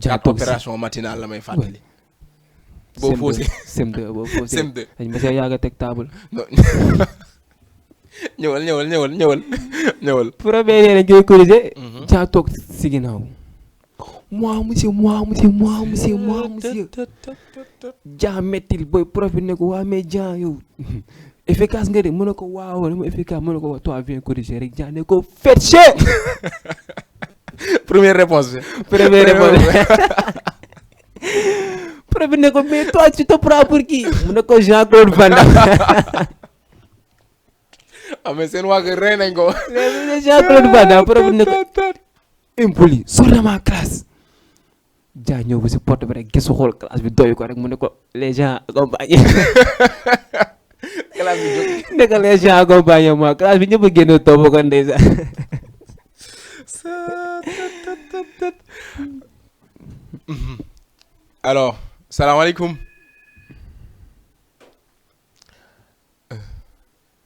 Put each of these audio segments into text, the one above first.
4 opération matinale la may fàttali. boo faussé CM2 boo faussé CM2 dañ ma see yàgg a teg table. ñëwal. premier dañ koy corriger. Dia toog si ginnaaw. moi monsieur. Dia mettil booy prof bi ne ko waa mais Dia yow efficace nga de mu ne ko waaw dama efficace mu ne ko toi viens corriger rek Dia ne ko faites chier. première réponse. prof bi ne ko mais toi tu te prends pour qui mu ne ko Jean-Claude Van Damme. ah mais seen waa kër rey nañ ko. Jean-Claude Van Damme prof bi ne ko impoli sors de ma classe. Dia ñëw ba si porte bi rek gisu xool classe bi doy ko rek mu ne ko les gens accompagnés. classe bi jóg. ne ko les gens accompagnés moi classe bi ñëpp a génn topp ko ndeysaan. alors salaamaaleykum.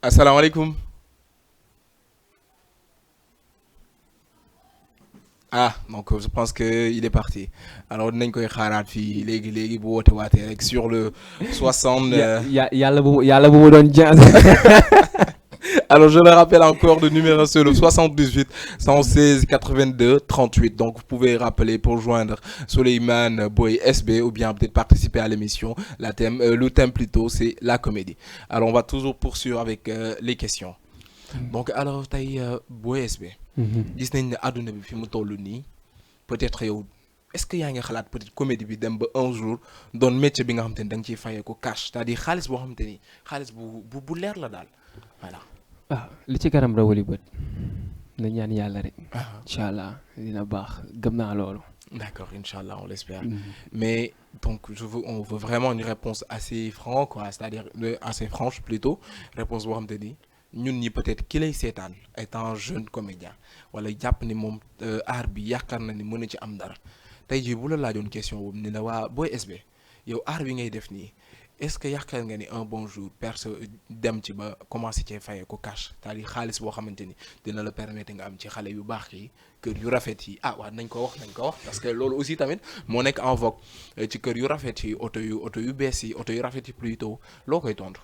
asalaamaaleykum. ah donc je pense que il est parti alors dinañ koy xaaraat fii léegi bu woote waatee rek sur le 60. yàlla bu mu doon jàng. Alors je le rappelle encore, le numéro c'est le 78 116 82 38. Donc vous pouvez rappeler pour joindre Souleymane Boy SB ou bien peut-être participer à l'émission. Le thème plutôt c'est la comédie. Alors on va toujours poursuivre avec les questions. Donc alors tey Boy SB. gis nañ ne àdduna bi fi mu toll nii peut-être yow est-ce que yaa ngi xalaat peut-être comédie bi dem ba un jour doon métier bi nga xam te ni da nga ciy fayee ko cash c'est-à-dire xaalis boo xam te ni xaalis bu leer la daal voilà. li ci kanam rawali bët na ñaan yàlla rek. incha allah dina baax gëm naa loolu. D'accord, Inch'Allah, on l'espère. Mais donc on veut vraiment une réponse assez franche, quoi, c'est-à-dire assez franche plutôt, réponse boo xam te ni ñun ñi peut-être ki lay seetaan étant jeune comédien wala jàpp ni moom art bi yaakaar na ni mën na ci am dara tey jii bu la laajoon question boobu ni la waa Boy SB yow art bi ngay def nii est-ce que yaakaar nga ni un bon jour dem ci ba commencer cee fayee ko cash c'est-à-dire xaalis boo xamante ni dina la permettre nga am ci xale yu baax yi kër yu rafet yi waaw nañ ko wax parce que loolu aussi tamit moo nekk en vogue ci kër yu rafet yi oto yu bees yi oto yu rafet yi plutôt loo koy tontu.